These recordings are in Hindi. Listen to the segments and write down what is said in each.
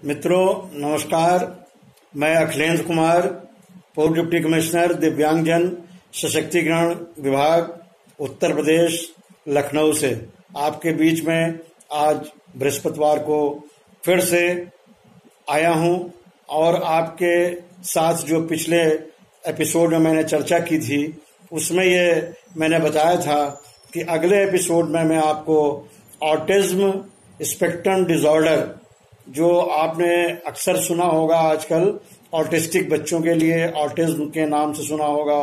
मित्रों नमस्कार। मैं अखिलेंद्र कुमार, पूर्व डिप्टी कमिश्नर दिव्यांगजन सशक्तिकरण विभाग उत्तर प्रदेश लखनऊ से आपके बीच में आज बृहस्पतिवार को फिर से आया हूं और आपके साथ जो पिछले एपिसोड में मैंने चर्चा की थी उसमें ये मैंने बताया था कि अगले एपिसोड में मैं आपको ऑटिज्म स्पेक्ट्रम डिसऑर्डर, जो आपने अक्सर सुना होगा आजकल ऑटिस्टिक बच्चों के लिए ऑटिज्म के नाम से सुना होगा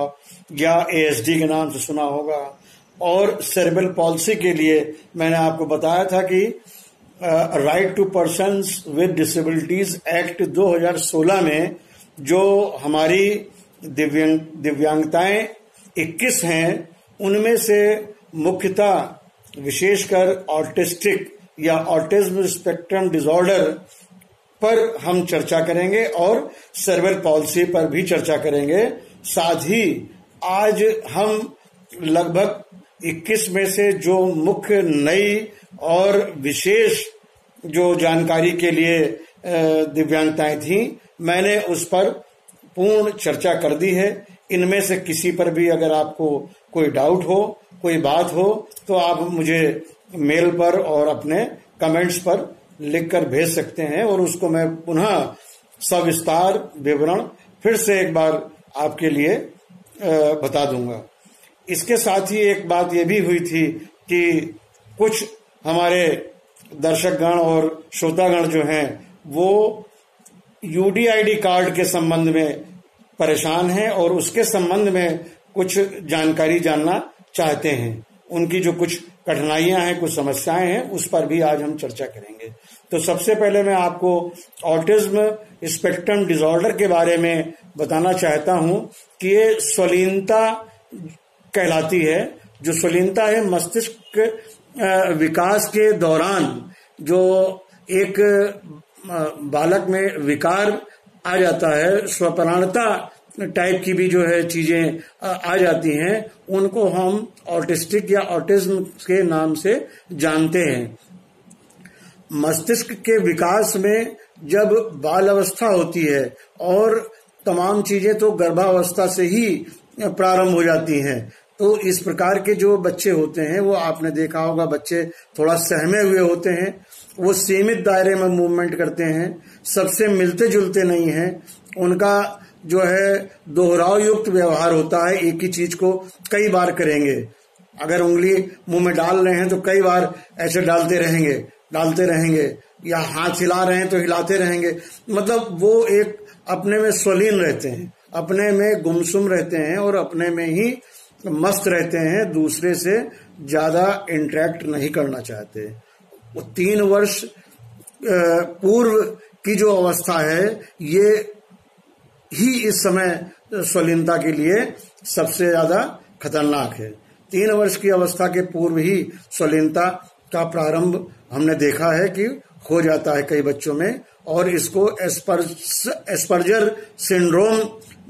या एएसडी के नाम से सुना होगा, और सेरेब्रल पॉल्सी के लिए मैंने आपको बताया था कि right to persons with disabilities act 2016 में जो हमारी दिव्यांगताएं 21 हैं उनमें से मुख्यतः विशेषकर ऑटिस्टिक या ऑटिज्म स्पेक्ट्रम डिसऑर्डर पर हम चर्चा करेंगे और सेरेब्रल पॉल्सी पर भी चर्चा करेंगे। साथ ही आज हम लगभग 21 में से जो मुख्य नई और विशेष जो जानकारी के लिए दिव्यांगताएं थी मैंने उस पर पूर्ण चर्चा कर दी है। इनमें से किसी पर भी अगर आपको कोई डाउट हो, कोई बात हो तो आप मुझे मेल पर और अपने कमेंट्स पर लिखकर भेज सकते हैं और उसको मैं पुनः सविस्तार विवरण फिर से एक बार आपके लिए बता दूंगा। इसके साथ ही एक बात ये भी हुई थी कि कुछ हमारे दर्शकगण और श्रोतागण जो हैं वो यूडीआईडी कार्ड के संबंध में परेशान हैं और उसके संबंध में कुछ जानकारी जानना चाहते हैं। उनकी जो कुछ कठिनाइयां हैं, कुछ समस्याएं हैं, उस पर भी आज हम चर्चा करेंगे। तो सबसे पहले मैं आपको ऑटिज्म स्पेक्ट्रम डिसऑर्डर के बारे में बताना चाहता हूं कि ये स्वलीनता कहलाती है। जो स्वलीनता है मस्तिष्क विकास के दौरान जो एक बालक में विकार आ जाता है, स्वपराणता टाइप की भी जो है चीजें आ जाती हैं, उनको हम ऑटिस्टिक या ऑटिज्म के नाम से जानते हैं। मस्तिष्क के विकास में जब बाल अवस्था होती है और तमाम चीजें तो गर्भावस्था से ही प्रारंभ हो जाती हैं, तो इस प्रकार के जो बच्चे होते हैं वो आपने देखा होगा, बच्चे थोड़ा सहमे हुए होते हैं, वो सीमित दायरे में मूवमेंट करते हैं, सबसे मिलते जुलते नहीं हैं, उनका जो है दोहराव युक्त व्यवहार होता है, एक ही चीज को कई बार करेंगे। अगर उंगली मुंह में डाल रहे हैं तो कई बार ऐसे डालते रहेंगे या हाथ हिला रहे हैं तो हिलाते रहेंगे। मतलब वो एक अपने में स्वलीन रहते हैं, अपने में गुमसुम रहते हैं और अपने में ही मस्त रहते हैं, दूसरे से ज्यादा इंटरेक्ट नहीं करना चाहते। वो 3 वर्ष पूर्व की जो अवस्था है ये ही इस समय स्वलीनता के लिए सबसे ज्यादा खतरनाक है। 3 वर्ष की अवस्था के पूर्व ही स्वलीनता का प्रारंभ हमने देखा है कि हो जाता है कई बच्चों में, और इसको एस्पर्जर सिंड्रोम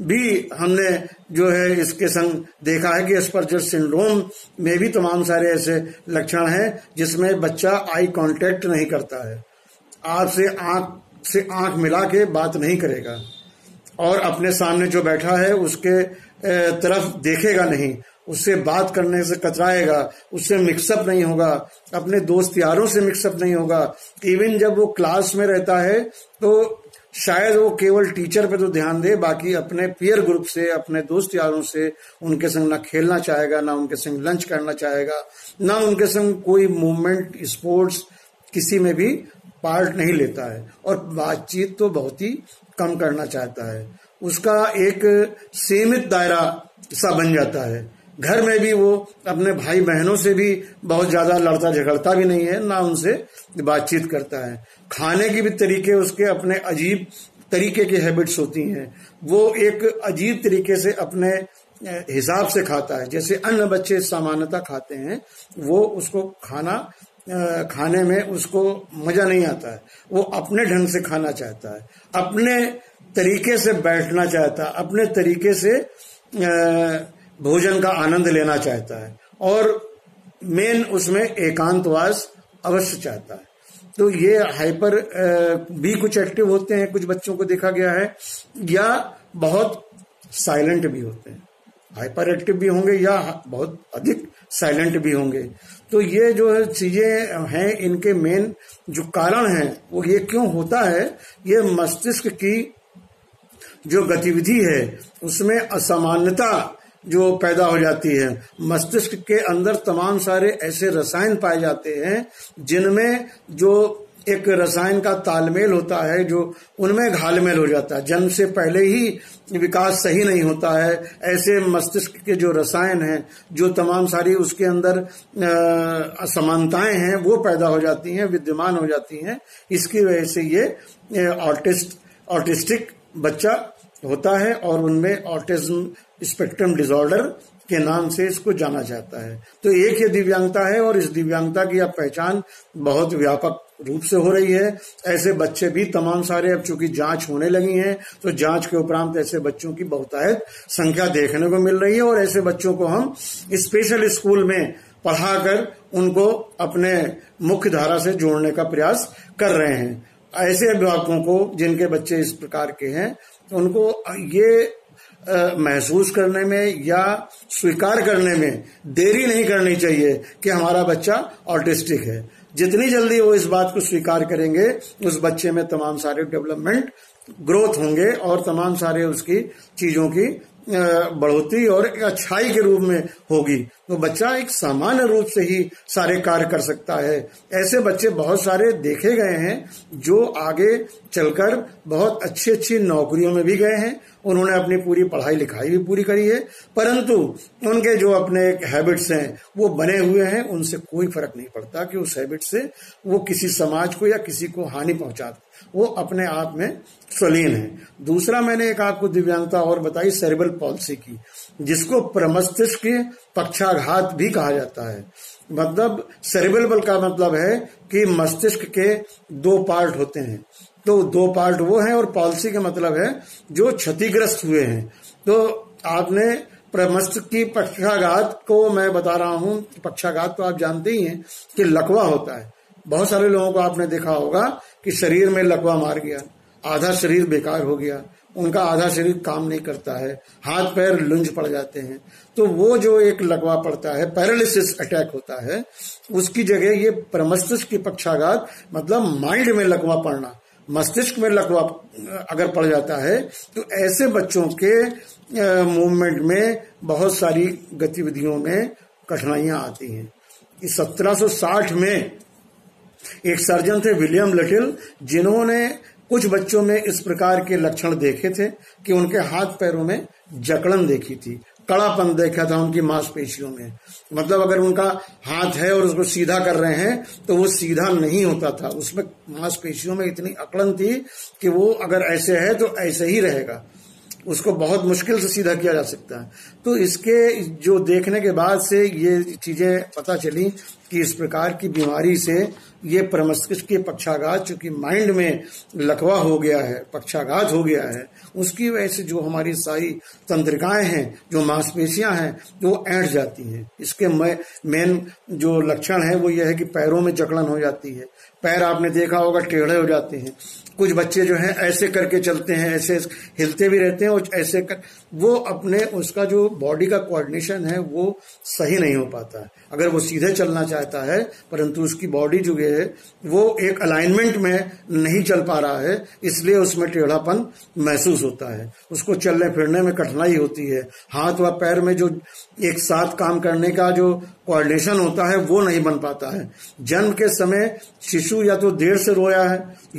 भी हमने जो है इसके संग देखा है कि एस्पर्जर सिंड्रोम में भी तमाम सारे ऐसे लक्षण हैं जिसमें बच्चा आई कांटेक्ट नहीं करता है, आपसे आंख से आंख मिला के बात नहीं करेगा और अपने सामने जो बैठा है उसके तरफ देखेगा नहीं, उससे बात करने से कतराएगा, उससे मिक्सअप नहीं होगा, अपने दोस्त यारों से मिक्सअप नहीं होगा। इवन जब वो क्लास में रहता है तो शायद वो केवल टीचर पे तो ध्यान दे, बाकी अपने पीयर ग्रुप से, अपने दोस्त यारों से उनके संग ना खेलना चाहेगा, ना उनके संग लंच करना चाहेगा, ना उनके संग कोई मूवमेंट स्पोर्ट्स किसी में भी पार्ट नहीं लेता है और बातचीत तो बहुत ही कम करना चाहता है। उसका एक सीमित दायरा सा बन जाता है। घर में भी वो अपने भाई बहनों से भी बहुत ज्यादा लड़ता झगड़ता भी नहीं है, ना उनसे बातचीत करता है। खाने की भी तरीके उसके अपने अजीब तरीके की हैबिट्स होती हैं, वो एक अजीब तरीके से अपने हिसाब से खाता है। जैसे अन्य बच्चे सामान्यतः खाते हैं, वो उसको खाने में उसको मजा नहीं आता है, वो अपने ढंग से खाना चाहता है, अपने तरीके से बैठना चाहता है, अपने तरीके से भोजन का आनंद लेना चाहता है और मेन उसमें एकांतवास अवश्य चाहता है। तो ये हाइपर भी कुछ एक्टिव होते हैं, कुछ बच्चों को देखा गया है, या बहुत साइलेंट भी होते हैं। हाइपर एक्टिव भी होंगे या बहुत अधिक साइलेंट भी होंगे। तो ये जो है चीजें हैं, इनके मेन जो कारण हैं वो ये क्यों होता है, ये मस्तिष्क की जो गतिविधि है उसमें असामान्यता जो पैदा हो जाती है। मस्तिष्क के अंदर तमाम सारे ऐसे रसायन पाए जाते हैं जिनमें जो एक रसायन का तालमेल होता है, जो उनमें घालमेल हो जाता है। जन्म से पहले ही विकास सही नहीं होता है। ऐसे मस्तिष्क के जो रसायन हैं, जो तमाम सारी उसके अंदर असमानताएं हैं, वो पैदा हो जाती हैं, विद्यमान हो जाती हैं। इसकी वजह से ये ऑटिस्टिक बच्चा होता है और उनमें ऑटिज्म स्पेक्ट्रम डिसऑर्डर के नाम से इसको जाना जाता है। तो एक ये दिव्यांगता है और इस दिव्यांगता की अब पहचान बहुत व्यापक रूप से हो रही है। ऐसे बच्चे भी तमाम सारे, अब चूंकि जांच होने लगी है तो जांच के उपरांत ऐसे बच्चों की बहुतायत संख्या देखने को मिल रही है और ऐसे बच्चों को हम स्पेशल स्कूल में पढ़ाकर उनको अपने मुख्य धारा से जोड़ने का प्रयास कर रहे हैं। ऐसे अभिभावकों को जिनके बच्चे इस प्रकार के हैं, उनको ये महसूस करने में या स्वीकार करने में देरी नहीं करनी चाहिए कि हमारा बच्चा ऑटिस्टिक है। जितनी जल्दी वो इस बात को स्वीकार करेंगे, उस बच्चे में तमाम सारे डेवलपमेंट ग्रोथ होंगे और तमाम सारे उसकी चीजों की बढ़ोतरी और एक अच्छाई के रूप में होगी। तो बच्चा एक सामान्य रूप से ही सारे कार्य कर सकता है। ऐसे बच्चे बहुत सारे देखे गए हैं जो आगे चलकर बहुत अच्छी अच्छी नौकरियों में भी गए हैं। उन्होंने अपनी पूरी पढ़ाई लिखाई भी पूरी करी है, परंतु उनके जो अपने हैबिट्स हैं वो बने हुए हैं। उनसे कोई फर्क नहीं पड़ता कि उस हैबिट से वो किसी समाज को या किसी को हानि पहुंचा, वो अपने आप में स्वलीन है। दूसरा, मैंने एक आपको दिव्यांगता और बताई सेरेब्रल पॉल्सी की, जिसको प्रमस्तिष्क पक्षाघात भी कहा जाता है। मतलब सेरेब्रल का मतलब है कि मस्तिष्क के दो पार्ट होते हैं, तो दो पार्ट वो हैं, और पॉलिसी का मतलब है जो क्षतिग्रस्त हुए हैं। तो आपने प्रमस्तिष्क की पक्षाघात को मैं बता रहा हूं। पक्षाघात तो आप जानते ही हैं कि लकवा होता है। बहुत सारे लोगों को आपने देखा होगा कि शरीर में लकवा मार गया, आधा शरीर बेकार हो गया, उनका आधा शरीर काम नहीं करता है, हाथ पैर लुंज पड़ जाते हैं। तो वो जो एक लकवा पड़ता है, पैरालिसिस अटैक होता है, उसकी जगह ये प्रमस्तिष्क की पक्षाघात मतलब माइंड में लकवा पड़ना, मस्तिष्क में लकवा अगर पड़ जाता है तो ऐसे बच्चों के मूवमेंट में बहुत सारी गतिविधियों में कठिनाइयां आती हैं। 1760 में एक सर्जन थे विलियम लिटिल, जिन्होंने कुछ बच्चों में इस प्रकार के लक्षण देखे थे कि उनके हाथ पैरों में जकड़न देखी थी, कड़ापन देखा था उनकी मांसपेशियों में। मतलब अगर उनका हाथ है और उसको सीधा कर रहे हैं तो वो सीधा नहीं होता था, उसमें मांसपेशियों में इतनी अकड़न थी कि वो अगर ऐसे है तो ऐसे ही रहेगा, उसको बहुत मुश्किल से सीधा किया जा सकता है। तो इसके जो देखने के बाद से ये चीजें पता चली कि इस प्रकार की बीमारी से ये प्रमस्तिष्क के पक्षाघात, चूंकि माइंड में लकवा हो गया है, पक्षाघात हो गया है, उसकी वजह से जो हमारी सारी तंत्रिकाएं हैं, जो मांसपेशियां हैं, वो ऐंठ जाती हैं। इसके मेन जो लक्षण है वो ये है कि पैरों में जकड़न हो जाती है, पैर आपने देखा होगा टेढ़े हो जाते हैं। कुछ बच्चे जो हैं ऐसे करके चलते हैं, ऐसे हिलते भी रहते हैं और ऐसे कर, वो अपने उसका जो बॉडी का कोऑर्डिनेशन है वो सही नहीं हो पाता है। अगर वो सीधे चलना चाहता है परंतु उसकी बॉडी जो है वो एक अलाइनमेंट में नहीं चल पा रहा है, इसलिए उसमें टेढ़ापन महसूस होता है, उसको चलने फिरने में कठिनाई होती है। हाथ व पैर में जो एक साथ काम करने का जो कोऑर्डिनेशन होता है वो नहीं बन पाता है। जन्म के समय शिशु या तो देर से रोया है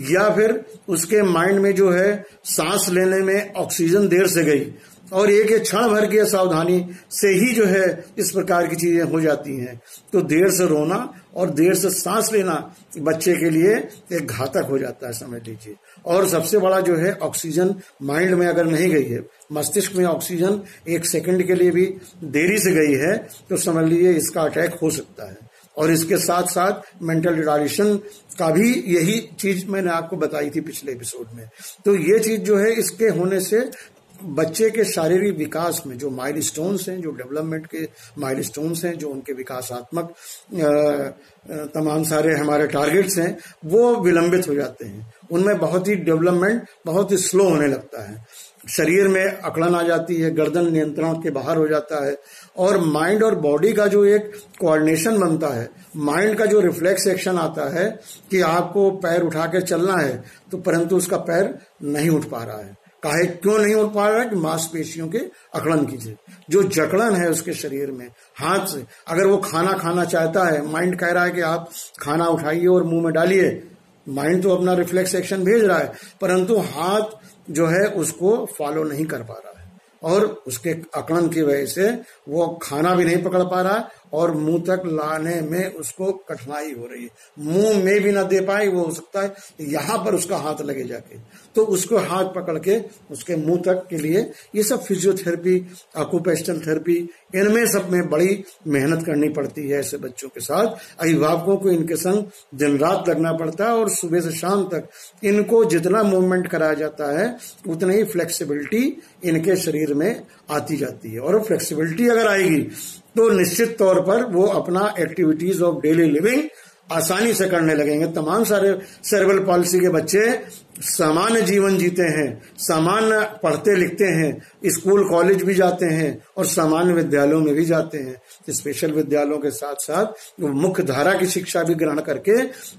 या फिर उसके माइंड में जो है सांस लेने में ऑक्सीजन देर से गई, और एक क्षण भर की सावधानी से ही जो है इस प्रकार की चीजें हो जाती हैं। तो देर से रोना और देर से सांस लेना बच्चे के लिए एक घातक हो जाता है, समझ लीजिए। और सबसे बड़ा जो है ऑक्सीजन माइंड में अगर नहीं गई है, मस्तिष्क में ऑक्सीजन एक सेकंड के लिए भी देरी से गई है, तो समझ लीजिए इसका अटैक हो सकता है। और इसके साथ साथ मेंटल रिटार्डेशन का भी यही चीज मैंने आपको बताई थी पिछले एपिसोड में। तो ये चीज जो है इसके होने से बच्चे के शारीरिक विकास में जो माइलस्टोन्स हैं, जो डेवलपमेंट के माइलस्टोन्स हैं, जो उनके विकासात्मक तमाम सारे हमारे टारगेट्स हैं, वो विलंबित हो जाते हैं। उनमें बहुत ही डेवलपमेंट बहुत ही स्लो होने लगता है। शरीर में अकड़न आ जाती है, गर्दन नियंत्रण के बाहर हो जाता है, और माइंड और बॉडी का जो एक कोऑर्डिनेशन बनता है, माइंड का जो रिफ्लेक्स एक्शन आता है कि आपको पैर उठा के चलना है, तो परंतु उसका पैर नहीं उठ पा रहा है। काहे क्यों नहीं उठ पा रहा है? कि मांसपेशियों के अकड़न कीजिए, जो जकड़न है उसके शरीर में हाथ से। अगर वो खाना खाना चाहता है, माइंड कह रहा है कि आप खाना उठाइए और मुंह में डालिए, माइंड तो अपना रिफ्लेक्स एक्शन भेज रहा है, परंतु हाथ जो है उसको फॉलो नहीं कर पा रहा है, और उसके अकड़न की वजह से वो खाना भी नहीं पकड़ पा रहा है और मुंह तक लाने में उसको कठिनाई हो रही है। मुंह में भी ना दे पाए, वो हो सकता है यहां पर उसका हाथ लगे जाके, तो उसको हाथ पकड़ के उसके मुंह तक के लिए ये सब फिजियोथेरेपी, ऑक्यूपेशनल थेरेपी, इनमें सब में बड़ी मेहनत करनी पड़ती है। ऐसे बच्चों के साथ अभिभावकों को इनके संग दिन रात लगना पड़ता है, और सुबह से शाम तक इनको जितना मूवमेंट कराया जाता है उतनी ही फ्लेक्सिबिलिटी इनके शरीर में आती जाती है। और फ्लेक्सिबिलिटी अगर आएगी तो निश्चित तौर पर वो अपना एक्टिविटीज ऑफ डेली लिविंग आसानी से करने लगेंगे। तमाम सारे सेरेब्रल पॉलिसी के बच्चे सामान्य जीवन जीते हैं, सामान्य पढ़ते लिखते हैं, स्कूल कॉलेज भी जाते हैं और सामान्य विद्यालयों में भी जाते हैं। स्पेशल विद्यालयों के साथ साथ वो मुख्य धारा की शिक्षा भी ग्रहण करके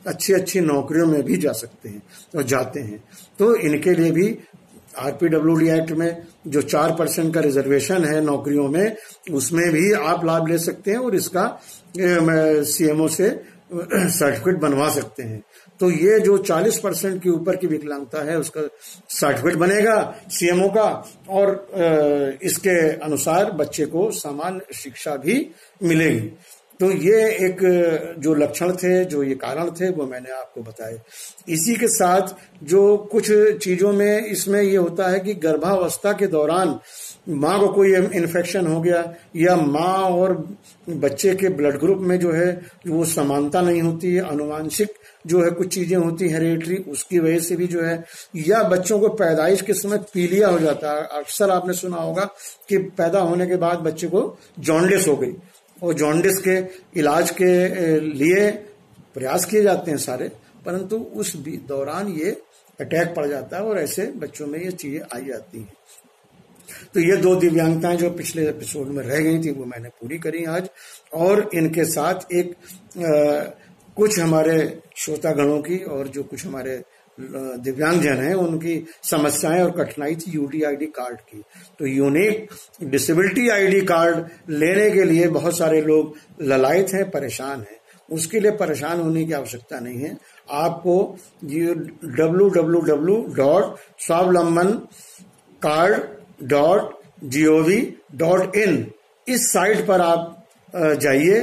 अच्छी अच्छी नौकरियों में भी जा सकते हैं और जाते हैं। तो इनके लिए भी आरपीडब्ल्यूडी एक्ट में जो 4% का रिजर्वेशन है नौकरियों में, उसमें भी आप लाभ ले सकते हैं और इसका सीएमओ से सर्टिफिकेट बनवा सकते हैं। तो ये जो 40% के ऊपर की विकलांगता है उसका सर्टिफिकेट बनेगा सीएमओ का, और इसके अनुसार बच्चे को सामान्य शिक्षा भी मिलेगी। तो ये एक जो लक्षण थे, जो ये कारण थे, वो मैंने आपको बताए। इसी के साथ जो कुछ चीजों में इसमें ये होता है कि गर्भावस्था के दौरान माँ को कोई इन्फेक्शन हो गया, या माँ और बच्चे के ब्लड ग्रुप में जो है वो समानता नहीं होती है, अनुवांशिक जो है कुछ चीजें होती हैं हेरिडिटरी, उसकी वजह से भी जो है, या बच्चों को पैदाइश के समय पीलिया हो जाता है। अक्सर आपने सुना होगा कि पैदा होने के बाद बच्चे को जॉन्डिस हो गई, और जॉन्डिस के इलाज के लिए प्रयास किए जाते हैं सारे, परंतु उस दौरान ये अटैक पड़ जाता है और ऐसे बच्चों में ये चीजें आई जाती हैं। तो ये 2 दिव्यांगताएं जो पिछले एपिसोड में रह गई थी वो मैंने पूरी करी आज, और इनके साथ एक कुछ हमारे श्रोतागणों की और जो कुछ हमारे दिव्यांगजन हैं उनकी समस्याएं और कठिनाई थी यूडीआईडी कार्ड की। तो यूनिक डिसेबिलिटी आईडी कार्ड लेने के लिए बहुत सारे लोग ललायत हैं, परेशान हैं। उसके लिए परेशान होने की आवश्यकता नहीं है। आपको www.swavlambancard.gov.in इस साइट पर आप जाइए,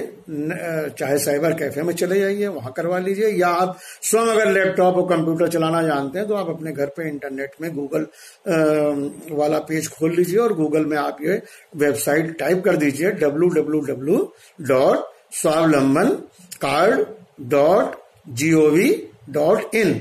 चाहे साइबर कैफे में चले जाइए, वहां करवा लीजिए, या आप स्वयं अगर लैपटॉप और कंप्यूटर चलाना जानते हैं तो आप अपने घर पे इंटरनेट में गूगल वाला पेज खोल लीजिए और गूगल में आप ये वेबसाइट टाइप कर दीजिए www.swavlambancard.gov.in।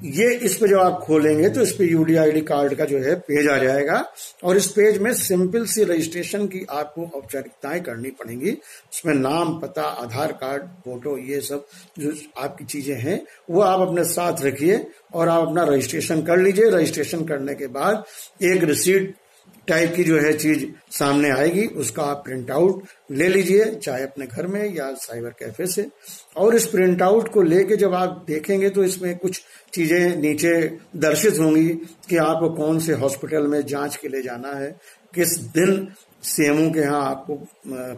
ये इस पे जब आप खोलेंगे तो इस पे यूडीआईडी कार्ड का जो है पेज आ जाएगा, और इस पेज में सिंपल सी रजिस्ट्रेशन की आपको औपचारिकताएं करनी पड़ेंगी। उसमें नाम, पता, आधार कार्ड, फोटो, ये सब जो आपकी चीजें हैं वो आप अपने साथ रखिए और आप अपना रजिस्ट्रेशन कर लीजिए। रजिस्ट्रेशन करने के बाद एक रिसीट टाइप की जो है चीज सामने आएगी, उसका आप प्रिंट आउट ले लीजिए, चाहे अपने घर में या साइबर कैफे से। और इस प्रिंट आउट को लेके जब आप देखेंगे तो इसमें कुछ चीजें नीचे दर्शित होंगी कि आपको कौन से हॉस्पिटल में जांच के लिए जाना है, किस दिन सीएमओ के यहाँ आपको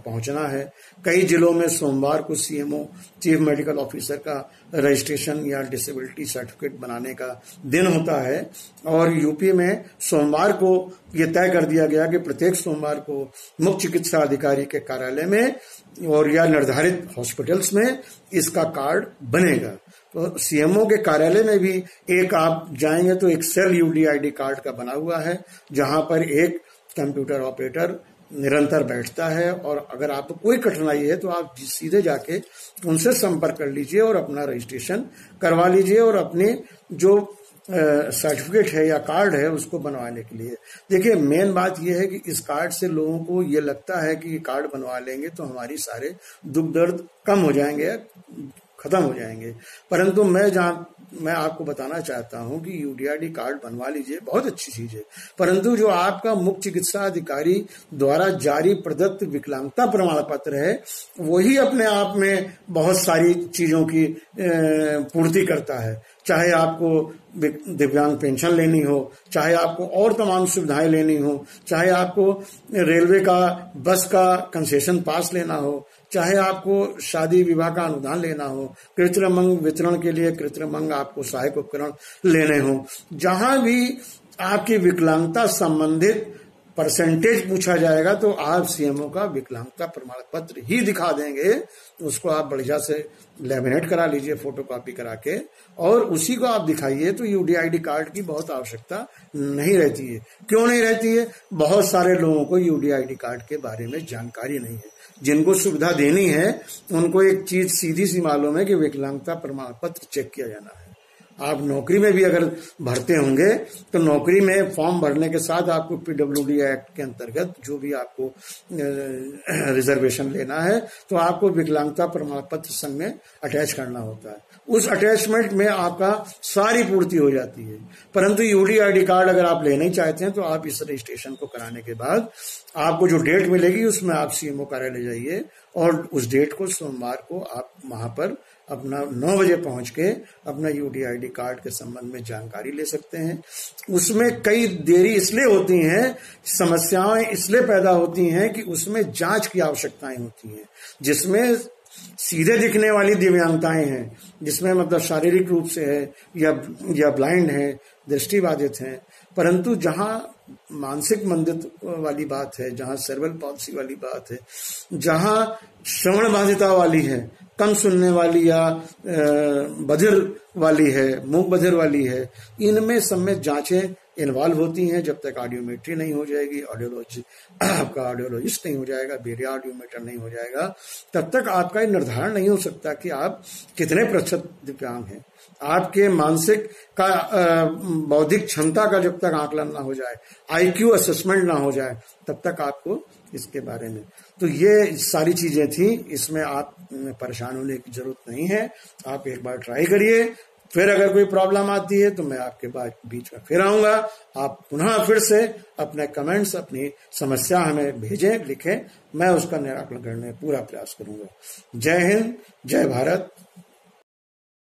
पहुंचना है। कई जिलों में सोमवार को सीएमओ, चीफ मेडिकल ऑफिसर का रजिस्ट्रेशन या डिसेबिलिटी सर्टिफिकेट बनाने का दिन होता है, और यूपी में सोमवार को ये तय कर दिया गया कि प्रत्येक सोमवार को मुख्य चिकित्सा अधिकारी के कार्यालय में और या निर्धारित हॉस्पिटल्स में इसका कार्ड बनेगा। तो सीएमओ के कार्यालय में भी एक आप जाएंगे तो एक सेल यूडीआईडी कार्ड का बना हुआ है, जहां पर एक कंप्यूटर ऑपरेटर निरंतर बैठता है, और अगर आपको कोई कठिनाई है तो आप सीधे जाके उनसे संपर्क कर लीजिए और अपना रजिस्ट्रेशन करवा लीजिए, और अपने जो सर्टिफिकेट है या कार्ड है उसको बनवाने के लिए। देखिए मेन बात यह है कि इस कार्ड से लोगों को ये लगता है कि ये कार्ड बनवा लेंगे तो हमारी सारे दुख दर्द कम हो जाएंगे, खत्म हो जाएंगे। परंतु मैं आपको बताना चाहता हूं कि यूडीआईडी कार्ड बनवा लीजिए, बहुत अच्छी चीज है, परंतु जो आपका मुख्य चिकित्सा अधिकारी द्वारा जारी प्रदत्त विकलांगता प्रमाण पत्र है वही अपने आप में बहुत सारी चीजों की पूर्ति करता है। चाहे आपको दिव्यांग पेंशन लेनी हो, चाहे आपको और तमाम सुविधाएं लेनी हो, चाहे आपको रेलवे का बस का कंसेशन पास लेना हो, चाहे आपको शादी विवाह का अनुदान लेना हो, कृत्रिम अंग वितरण के लिए कृत्रिम अंग आपको सहायक उपकरण लेने हो, जहां भी आपकी विकलांगता संबंधित परसेंटेज पूछा जाएगा तो आप सीएमओ का विकलांगता प्रमाण पत्र ही दिखा देंगे। उसको आप बढ़िया से लैमिनेट करा लीजिए फोटोकॉपी करा के और उसी को आप दिखाइए तो यूडीआईडी कार्ड की बहुत आवश्यकता नहीं रहती है। क्यों नहीं रहती है? बहुत सारे लोगों को यूडीआईडी कार्ड के बारे में जानकारी नहीं है। जिनको सुविधा देनी है उनको एक चीज सीधी सी मालूम है कि विकलांगता प्रमाण पत्र चेक किया जाना है। आप नौकरी में भी अगर भरते होंगे तो नौकरी में फॉर्म भरने के साथ आपको पीडब्ल्यूडी एक्ट के अंतर्गत जो भी आपको रिजर्वेशन लेना है तो आपको विकलांगता प्रमाण पत्र संग में अटैच करना होता है। उस अटैचमेंट में आपका सारी पूर्ति हो जाती है। परंतु यूडीआईडी कार्ड अगर आप लेना ही चाहते हैं तो आप इस रजिस्ट्रेशन को कराने के बाद आपको जो डेट मिलेगी उसमें आप सीएमओ कार्यालय जाइए और उस डेट को सोमवार को आप वहां पर अपना 9 बजे पहुंच के अपना यूडीआईडी कार्ड के संबंध में जानकारी ले सकते हैं। उसमें कई देरी इसलिए होती हैं, समस्याएं इसलिए पैदा होती हैं कि उसमें जांच की आवश्यकताएं होती हैं, जिसमें सीधे दिखने वाली दिव्यांगताएं हैं, जिसमें मतलब शारीरिक रूप से है या ब्लाइंड है, दृष्टिबाधित हैं, परंतु जहां मानसिक मंदित्व वाली बात है, जहां सेरेब्रल पॉल्सी वाली बात है, जहां श्रवण बाधिता वाली है, कम सुनने वाली या बधिर वाली है, मूक बधिर वाली है, इनमें सब में जांचें इन्वॉल्व होती हैं। जब तक ऑडियोमेट्री नहीं हो जाएगी, आपका ऑडियोलॉजिस्ट नहीं हो जाएगा, बेरिया ऑडियोमीटर नहीं हो जाएगा, तब तक आपका निर्धारण नहीं हो सकता कि आप कितने प्रतिशत दिव्यांग हैं। आपके मानसिक का बौद्धिक क्षमता का जब तक आकलन ना हो जाए, आईक्यू असेसमेंट ना हो जाए, तब तक आपको इसके बारे में तो ये सारी चीजें थी। इसमें आप परेशान होने की जरूरत नहीं है। आप एक बार ट्राई करिए, फिर अगर कोई प्रॉब्लम आती है तो मैं आपके बीच में फिर आऊंगा। आप पुनः फिर से अपने कमेंट्स, अपनी समस्या हमें भेजें, लिखें, मैं उसका निराकरण करने का पूरा प्रयास करूंगा। जय हिंद, जय भारत।